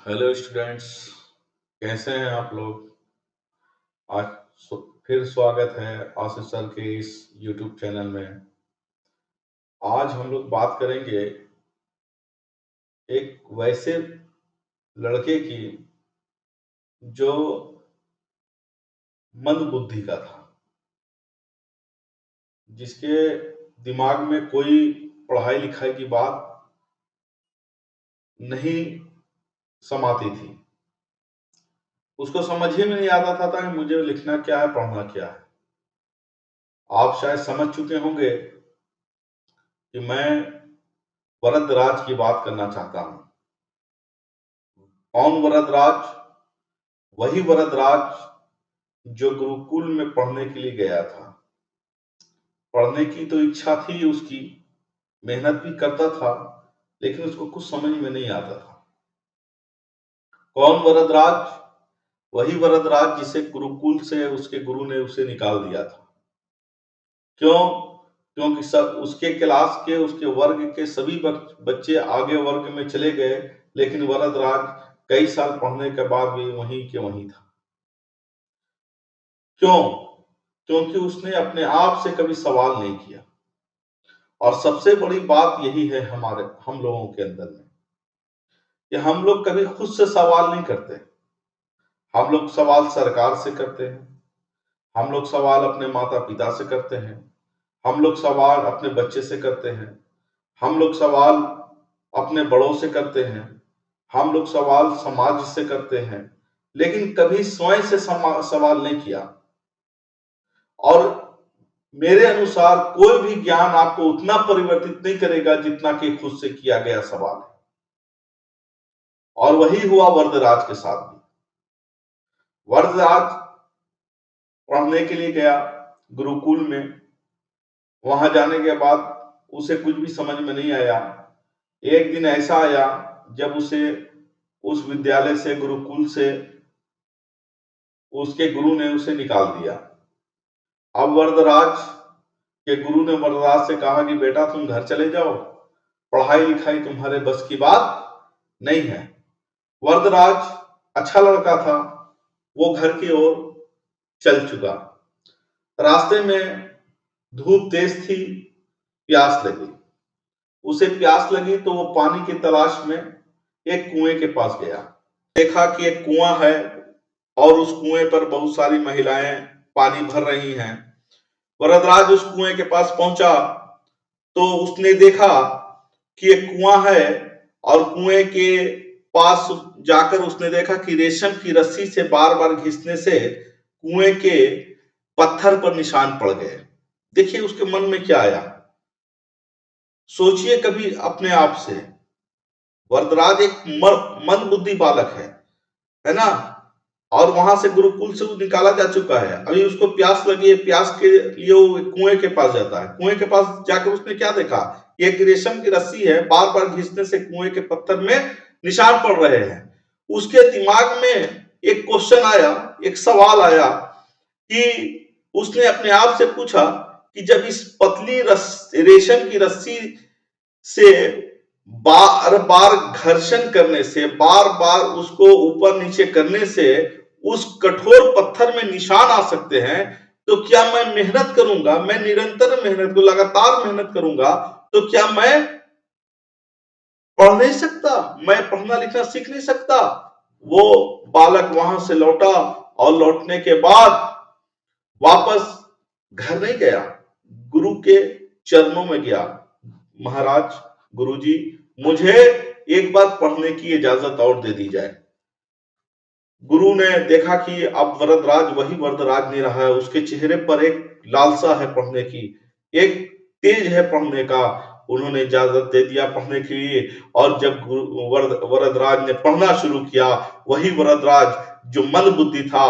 Hello students, कैसे हैं आप लोग। आज फिर स्वागत है आशीष सर के इस यूट्यूब चैनल में। आज हम लोग बात करेंगे एक वैसे लड़के की जो मंद बुद्धि का था, जिसके दिमाग में कोई पढ़ाई लिखाई की बात नहीं समाती थी। उसको समझ ही में नहीं आता था कि मुझे लिखना क्या है, पढ़ना क्या है। आप शायद समझ चुके होंगे कि मैं वरदराज की बात करना चाहता हूं। कौन वरदराज? वही वरदराज जो गुरुकुल में पढ़ने के लिए गया था। पढ़ने की तो इच्छा थी उसकी, मेहनत भी करता था, लेकिन उसको कुछ समझ में नहीं आता था। कौन वरदराज? वही वरदराज जिसे गुरुकुल से उसके गुरु ने उसे निकाल दिया था। क्यों? क्योंकि सब उसके क्लास के, उसके वर्ग के सभी बच्चे आगे वर्ग में चले गए, लेकिन वरदराज कई साल पढ़ने के बाद भी वहीं के वहीं था। क्यों? क्योंकि उसने अपने आप से कभी सवाल नहीं किया। और सबसे बड़ी बात यही है हम लोगों के अंदर में, कि हम लोग कभी खुद से सवाल नहीं करते। हम लोग सवाल सरकार से करते हैं, हम लोग सवाल अपने माता पिता से करते हैं, हम लोग सवाल अपने बच्चे से करते हैं, हम लोग सवाल अपने बड़ों से करते हैं, हम लोग सवाल समाज से करते हैं, लेकिन कभी स्वयं से सवाल नहीं किया। और मेरे अनुसार कोई भी ज्ञान आपको उतना परिवर्तित नहीं करेगा जितना कि खुद से किया गया सवाल है। और वही हुआ वरदराज के साथ भी। वरदराज पढ़ने के लिए गया गुरुकुल में। वहां जाने के बाद उसे कुछ भी समझ में नहीं आया। एक दिन ऐसा आया जब उसे उस विद्यालय से, गुरुकुल से, उसके गुरु ने उसे निकाल दिया। अब वरदराज के गुरु ने वरदराज से कहा कि बेटा तुम घर चले जाओ, पढ़ाई लिखाई तुम्हारे बस की बात नहीं है। वरदराज अच्छा लड़का था, वो घर की ओर चल चुका। रास्ते में धूप तेज थी, प्यास लगी। उसे प्यास लगी तो वो पानी की तलाश में एक कुएं के पास गया। देखा कि एक कुआं है और उस कुएं पर बहुत सारी महिलाएं पानी भर रही हैं। वरदराज उस कुएं के पास पहुंचा तो उसने देखा कि एक कुआं है, और कुएं के पास जाकर उसने देखा कि रेशम की रस्सी से बार बार घिसने से कुएं के पत्थर पर निशान पड़ गए। देखिए उसके मन में क्या आया। सोचिए कभी अपने आप से। वरदराज एक मंद बुद्धि बालक है ना। और वहां से गुरुकुल से वो निकाला जा चुका है। अभी उसको प्यास लगी है, प्यास के लिए वो कुएं के पास जाता है। कुएं के पास जाकर उसने क्या देखा, एक रेशम की रस्सी है, बार बार घिसने से कुएं के पत्थर में निशान पड़ रहे हैं। उसके दिमाग में एक क्वेश्चन आया, एक सवाल आया कि उसने अपने आप से पूछा कि जब इस पतली रेशम की रस्सी से बार बार घर्षण करने से, बार बार उसको ऊपर नीचे करने से उस कठोर पत्थर में निशान आ सकते हैं, तो क्या मैं मेहनत करूंगा, मैं निरंतर मेहनत को लगातार मेहनत करूंगा, तो क्या मैं पढ़ नहीं सकता, मैं पढ़ना लिखना सीख नहीं सकता। वो बालक वहां से लौटा और लौटने के बाद वापस घर नहीं गया, गुरु के चरणों में गया। महाराज, गुरुजी, मुझे एक बार पढ़ने की इजाजत और दे दी जाए। गुरु ने देखा कि अब वरदराज वही वरदराज नहीं रहा है, उसके चेहरे पर एक लालसा है पढ़ने की, एक तेज है पढ़ने का। उन्होंने इजाजत दे दिया पढ़ने के लिए। और जब वरदराज ने पढ़ना शुरू किया, वही वरदराज जो मंद बुद्धि था,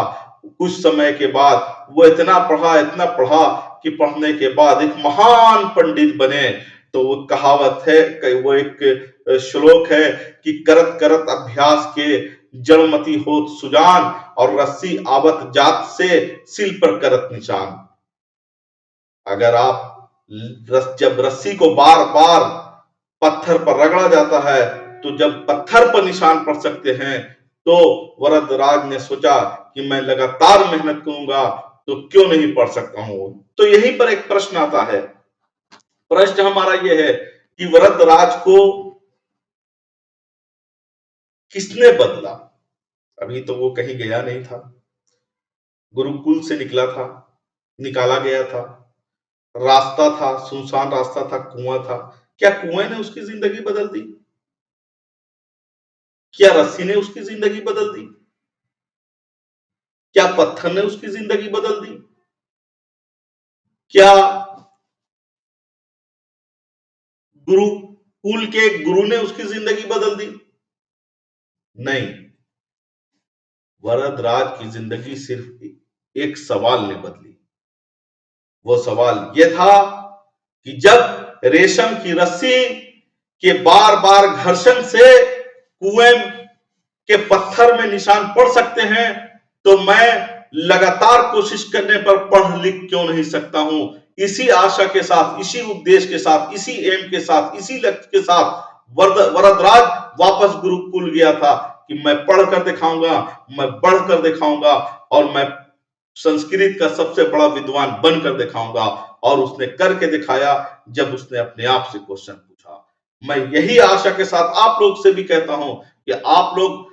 कुछ समय के बाद वो इतना पढ़ा कि पढ़ने के बाद एक महान पंडित बने। तो वो कहावत है, वो एक श्लोक है कि करत करत अभ्यास के जड़मती होत सुजान, और रस्सी आवत जात से सिल पर करत निशान। अगर आप जब रस्सी को बार बार पत्थर पर रगड़ा जाता है तो जब पत्थर पर निशान पड़ सकते हैं, तो वरदराज ने सोचा कि मैं लगातार मेहनत करूंगा तो क्यों नहीं पढ़ सकता हूं। तो यहीं पर एक प्रश्न आता है। प्रश्न हमारा यह है कि वरदराज को किसने बदला? अभी तो वो कहीं गया नहीं था, गुरुकुल से निकाला गया था, रास्ता था, सुनसान रास्ता था, कुआं था। क्या कुएं ने उसकी जिंदगी बदल दी? क्या रस्सी ने उसकी जिंदगी बदल दी? क्या पत्थर ने उसकी जिंदगी बदल दी? क्या गुरुकुल के गुरु ने उसकी जिंदगी बदल दी? नहीं, वरदराज की जिंदगी सिर्फ एक सवाल ने बदली। वो सवाल यह था कि जब रेशम की रस्सी के बार बार घर्षण से कुएं के पत्थर में निशान पड़ सकते हैं, तो मैं लगातार कोशिश करने पर पढ़ लिख क्यों नहीं सकता हूं। इसी आशा के साथ, इसी उद्देश्य के साथ, इसी एम के साथ, इसी लक्ष्य के साथ वरदराज वापस गुरुकुल गया था कि मैं पढ़कर दिखाऊंगा, मैं बढ़कर दिखाऊंगा और मैं संस्कृत का सबसे बड़ा विद्वान बनकर दिखाऊंगा। और उसने करके दिखाया जब उसने अपने आप से क्वेश्चन पूछा। मैं यही आशा के साथ आप लोग से भी कहता हूं कि आप लोग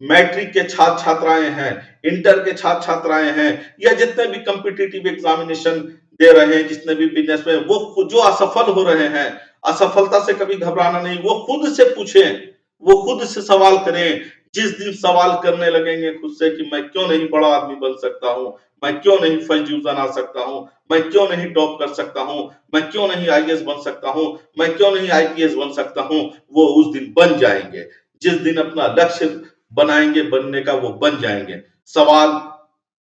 मैट्रिक के छात्र छात्राएं हैं, इंटर के छात्र छात्राएं हैं, या जितने भी कॉम्पिटिटिव एग्जामिनेशन दे रहे हैं, जितने भी बिजनेस में वो जो असफल हो रहे हैं, असफलता से कभी घबराना नहीं। वो खुद से पूछें, वो खुद से सवाल करें। जिस दिन सवाल करने लगेंगे खुद से कि मैं क्यों नहीं बड़ा आदमी बन सकता हूं, मैं क्यों नहीं फर्स्ट डिवीजन आ सकता हूं, मैं क्यों नहीं टॉप कर सकता हूं, मैं क्यों नहीं आईएएस बन सकता हूं, मैं क्यों नहीं आईपीएस बन सकता हूं, वो उस दिन बन जाएंगे। जिस दिन अपना लक्ष्य बनाएंगे बनने का, वो बन जाएंगे। सवाल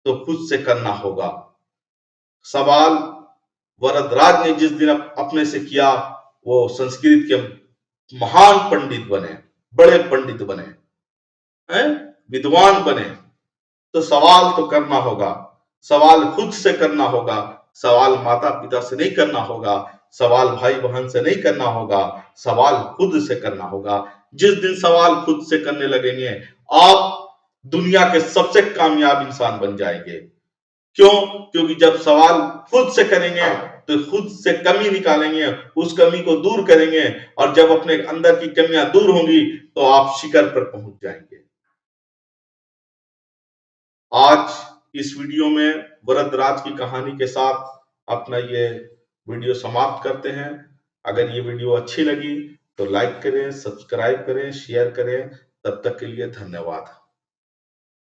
तो खुद से करना होगा। सवाल वरदराज ने जिस दिन अपने से किया, वो संस्कृत के महान पंडित बने, बड़े पंडित बने, हैं, विद्वान बने। तो सवाल तो करना होगा, सवाल खुद से करना होगा, सवाल माता पिता से नहीं करना होगा, सवाल भाई बहन से नहीं करना होगा, सवाल खुद से करना होगा। जिस दिन सवाल खुद से करने लगेंगे, आप दुनिया के सबसे कामयाब इंसान बन जाएंगे। क्यों? क्योंकि जब सवाल खुद से करेंगे तो खुद से कमी निकालेंगे, उस कमी को दूर करेंगे, और जब अपने अंदर की कमियां दूर होंगी तो आप शिखर पर पहुंच जाएंगे। आज इस वीडियो में वरदराज की कहानी के साथ अपना ये वीडियो समाप्त करते हैं। अगर ये वीडियो अच्छी लगी तो लाइक करें, सब्सक्राइब करें, शेयर करें। तब तक के लिए धन्यवाद।